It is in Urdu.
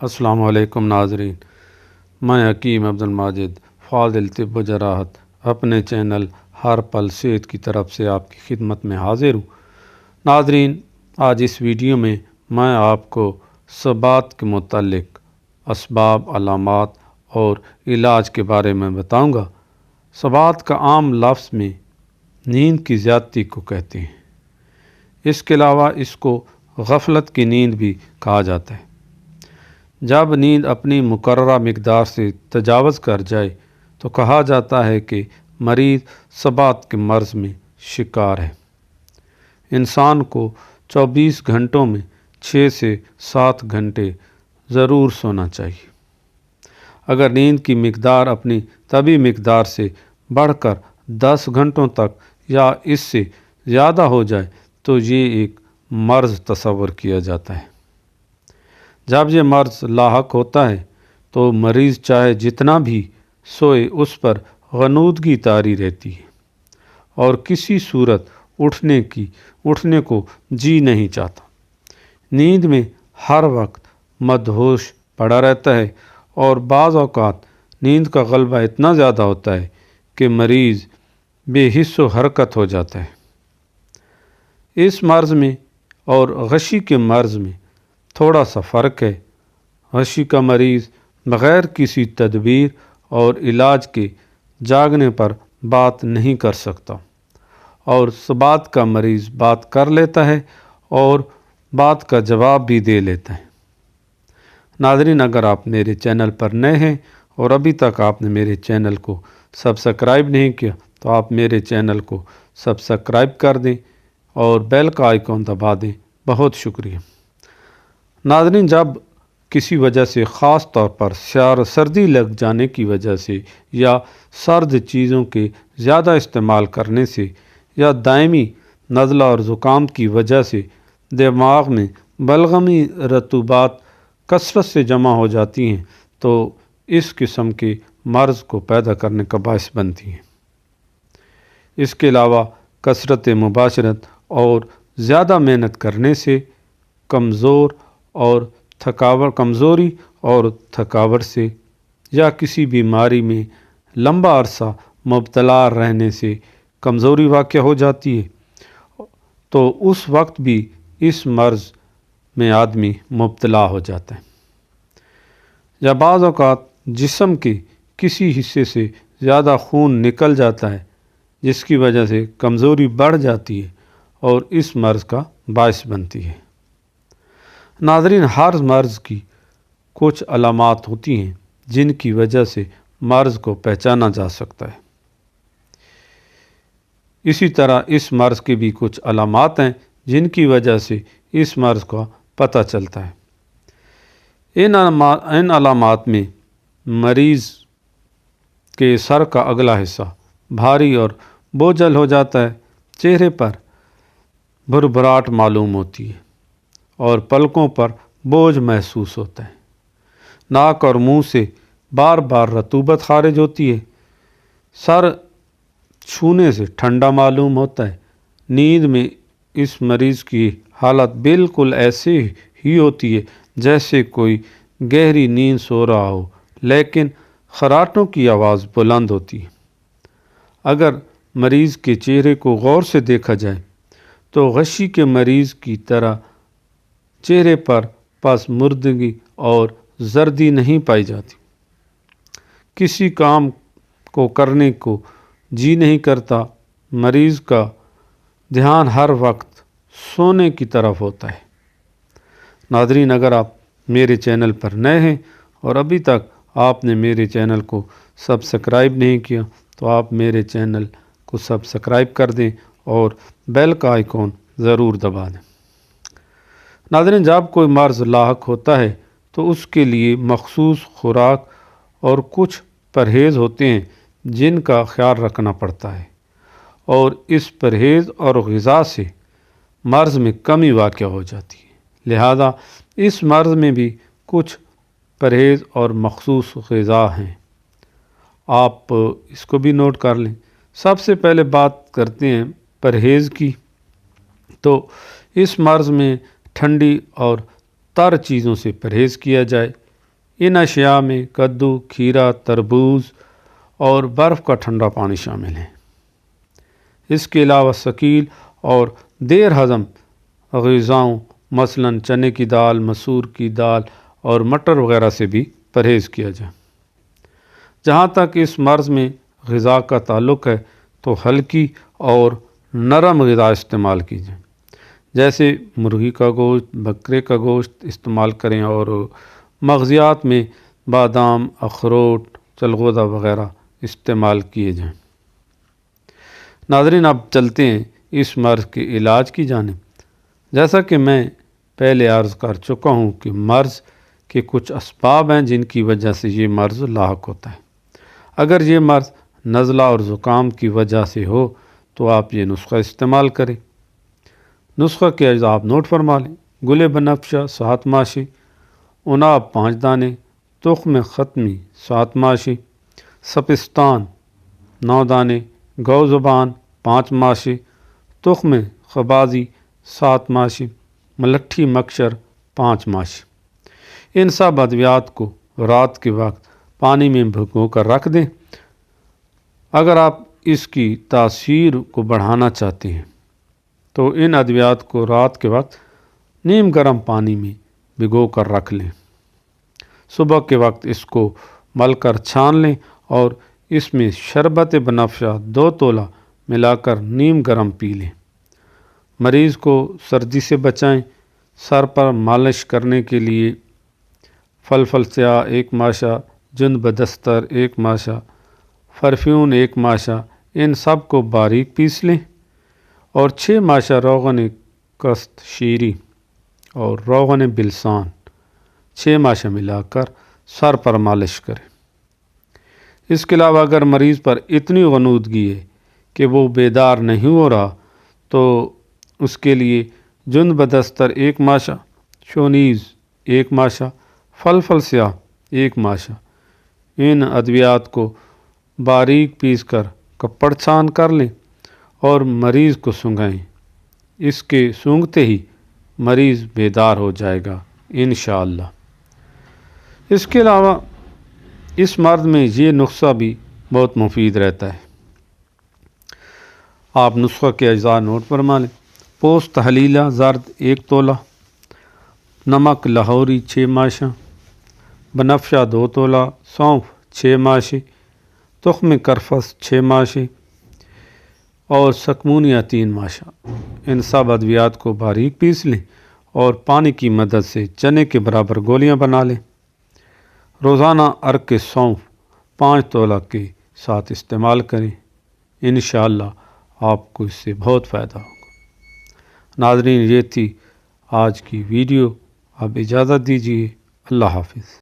السلام علیکم ناظرین، میں حکیم عبدالماجد فاضل طب و جراحت اپنے چینل ہر پل صحت کی طرف سے آپ کی خدمت میں حاضر ہوں۔ ناظرین، آج اس ویڈیو میں آپ کو ثبات کے متعلق اسباب، علامات اور علاج کے بارے میں بتاؤں گا۔ ثبات کا عام لفظ میں نیند کی زیادتی کو کہتے ہیں۔ اس کے علاوہ اس کو غفلت کی نیند بھی کہا جاتا ہے۔ جب نیند اپنی مقررہ مقدار سے تجاوز کر جائے تو کہا جاتا ہے کہ مریض ثبات کے مرض میں شکار ہے۔ انسان کو 24 گھنٹوں میں 6 سے 7 گھنٹے ضرور سونا چاہیے۔ اگر نیند کی مقدار اپنی طبیعی مقدار سے بڑھ کر 10 گھنٹوں تک یا اس سے زیادہ ہو جائے تو یہ ایک مرض تصور کیا جاتا ہے۔ جب یہ مرض لاحق ہوتا ہے تو مریض چاہے جتنا بھی سوئے اس پر غنودگی طاری رہتی ہے اور کسی صورت اٹھنے کو جی نہیں چاہتا۔ نیند میں ہر وقت مدہوش پڑا رہتا ہے اور بعض اوقات نیند کا غلبہ اتنا زیادہ ہوتا ہے کہ مریض بے حس و حرکت ہو جاتا ہے۔ اس مرض میں اور غشی کے مرض میں تھوڑا سا فرق ہے۔ غشی کا مریض بغیر کسی تدبیر اور علاج کے جاگنے پر بات نہیں کر سکتا، اور ثبات کا مریض بات کر لیتا ہے اور بات کا جواب بھی دے لیتا ہے۔ ناظرین، اگر آپ میرے چینل پر نئے ہیں اور ابھی تک آپ نے میرے چینل کو سبسکرائب نہیں کیا تو آپ میرے چینل کو سبسکرائب کر دیں اور بیل کا آئیکن دبا دیں۔ بہت شکریہ۔ ناظرین، جب کسی وجہ سے، خاص طور پر سردی لگ جانے کی وجہ سے یا سرد چیزوں کے زیادہ استعمال کرنے سے یا دائمی نزلہ اور زکام کی وجہ سے دماغ میں بلغمی رطوبات کثرت سے جمع ہو جاتی ہیں تو اس قسم کے مرض کو پیدا کرنے کا باعث بنتی ہیں۔ اس کے علاوہ کثرت مباشرت اور زیادہ محنت کرنے سے کمزوری اور تھکاوٹ سے یا کسی بیماری میں لمبا عرصہ مبتلا رہنے سے کمزوری واقع ہو جاتی ہے تو اس وقت بھی اس مرض میں آدمی مبتلا ہو جاتا ہے۔ یا بعض اوقات جسم کے کسی حصے سے زیادہ خون نکل جاتا ہے جس کی وجہ سے کمزوری بڑھ جاتی ہے اور اس مرض کا باعث بنتی ہے۔ ناظرین، ہر مرض کی کچھ علامات ہوتی ہیں جن کی وجہ سے مرض کو پہچانا جا سکتا ہے۔ اسی طرح اس مرض کی بھی کچھ علامات ہیں جن کی وجہ سے اس مرض کا پتہ چلتا ہے۔ ان علامات میں مریض کے سر کا اگلا حصہ بھاری اور بوجھل ہو جاتا ہے، چہرے پر بھربھراہٹ معلوم ہوتی ہے اور پلکوں پر بوجھ محسوس ہوتا ہے۔ ناک اور منہ سے بار بار رطوبت خارج ہوتی ہے۔ سر چھونے سے ٹھنڈا معلوم ہوتا ہے۔ نیند میں اس مریض کی حالت بالکل ایسے ہی ہوتی ہے جیسے کوئی گہری نیند سو رہا ہو، لیکن خراٹوں کی آواز بلند ہوتی ہے۔ اگر مریض کے چہرے کو غور سے دیکھا جائے تو غشی کے مریض کی طرح چہرے پر پسماندگی اور زردی نہیں پائی جاتی۔ کسی کام کو کرنے کو جی نہیں کرتا۔ مریض کا دھیان ہر وقت سونے کی طرف ہوتا ہے۔ ناظرین، اگر آپ میرے چینل پر نئے ہیں اور ابھی تک آپ نے میرے چینل کو سبسکرائب نہیں کیا تو آپ میرے چینل کو سبسکرائب کر دیں اور بیل کا آئیکن ضرور دبا دیں۔ ناظرین، جب کوئی مرض لاحق ہوتا ہے تو اس کے لیے مخصوص خوراک اور کچھ پرہیز ہوتے ہیں جن کا خیال رکھنا پڑتا ہے، اور اس پرہیز اور غذا سے مرض میں کمی واقع ہو جاتی ہے۔ لہذا اس مرض میں بھی کچھ پرہیز اور مخصوص غذا ہیں، آپ اس کو بھی نوٹ کر لیں۔ سب سے پہلے بات کرتے ہیں پرہیز کی۔ تو اس مرض میں ٹھنڈی اور تر چیزوں سے پرہیز کیا جائے۔ ان اشیاء میں کدو، کھیرا، تربوز اور برف کا ٹھنڈا پانی شامل ہیں۔ اس کے علاوہ ثقیل اور دیر ہضم غذاؤں مثلاً چنے کی دال، مسور کی دال اور مٹر وغیرہ سے بھی پرہیز کیا جائے۔ جہاں تک اس مرض میں غذا کا تعلق ہے تو ہلکی اور نرم غذا استعمال کیجیے، جیسے مرغی کا گوشت، بکرے کا گوشت استعمال کریں اور مغزیات میں بادام، اخروٹ، چلغوزہ وغیرہ استعمال کیے جائیں۔ ناظرین، اب چلتے ہیں اس مرض کے علاج کی جانب۔ جیسا کہ میں پہلے عرض کر چکا ہوں کہ مرض کے کچھ اسباب ہیں جن کی وجہ سے یہ مرض لاحق ہوتا ہے۔ اگر یہ مرض نزلہ اور زکام کی وجہ سے ہو تو آپ یہ نسخہ استعمال کریں۔ نسخہ کے اجزاء آپ نوٹ فرما لیں: گل بنفشہ 7 ماشی، عناب 5 دانے، تخم ختمی 7 ماشی، سپستان 9 دانے، گو زبان 5 ماشی، تخم خبازی 7 ماشی، ملٹھی مکشر 5 ماشی۔ ان سب ادویات کو رات کے وقت پانی میں بھگو کر رکھ دیں۔ اگر آپ اس کی تاثیر کو بڑھانا چاہتے ہیں تو ان ادویات کو رات کے وقت نیم گرم پانی میں بھگو کر رکھ لیں۔ صبح کے وقت اس کو مل کر چھان لیں اور اس میں شربت بنفشہ 2 تولہ ملا کر نیم گرم پی لیں۔ مریض کو سردی سے بچائیں۔ سر پر مالش کرنے کے لیے فلفل سیاہ 1 ماشا، جند بدستر 1 ماشا، فرفیون 1 ماشا، ان سب کو باریک پیس لیں اور 6 ماشا روغن کست شیری اور روغن بلسان 6 ماشا ملا کر سر پر مالش کریں۔ اس کے علاوہ اگر مریض پر اتنی غنودگی ہے کہ وہ بیدار نہیں ہو رہا تو اس کے لیے جند بدستر 1 ماشا، شونیز 1 ماشا، فلفل سیاہ 1 ماشا، ان ادویات کو باریک پیس کر کپڑ چھان کر لیں اور مریض کو سونگھائیں۔ اس کے سونگھتے ہی مریض بیدار ہو جائے گا انشاءاللہ۔ اس کے علاوہ اس مرض میں یہ نسخہ بھی بہت مفید رہتا ہے۔ آپ نسخہ کے اجزاء نوٹ فرما لیں: پوست حلیلہ زرد 1 تولہ، نمک لاہوری 6 ماشا، بنفشہ 2 تولہ، سونف 6 ماشی، تخم کرفس 6 ماشی اور سکمونیا 3 ماشا۔ ان سب ادویات کو باریک پیس لیں اور پانی کی مدد سے چنے کے برابر گولیاں بنا لیں۔ روزانہ عرق سونف 5 تولہ کے ساتھ استعمال کریں۔ انشاءاللہ آپ کو اس سے بہت فائدہ ہوگا۔ ناظرین، یہ تھی آج کی ویڈیو۔ اب اجازت دیجیے۔ اللہ حافظ۔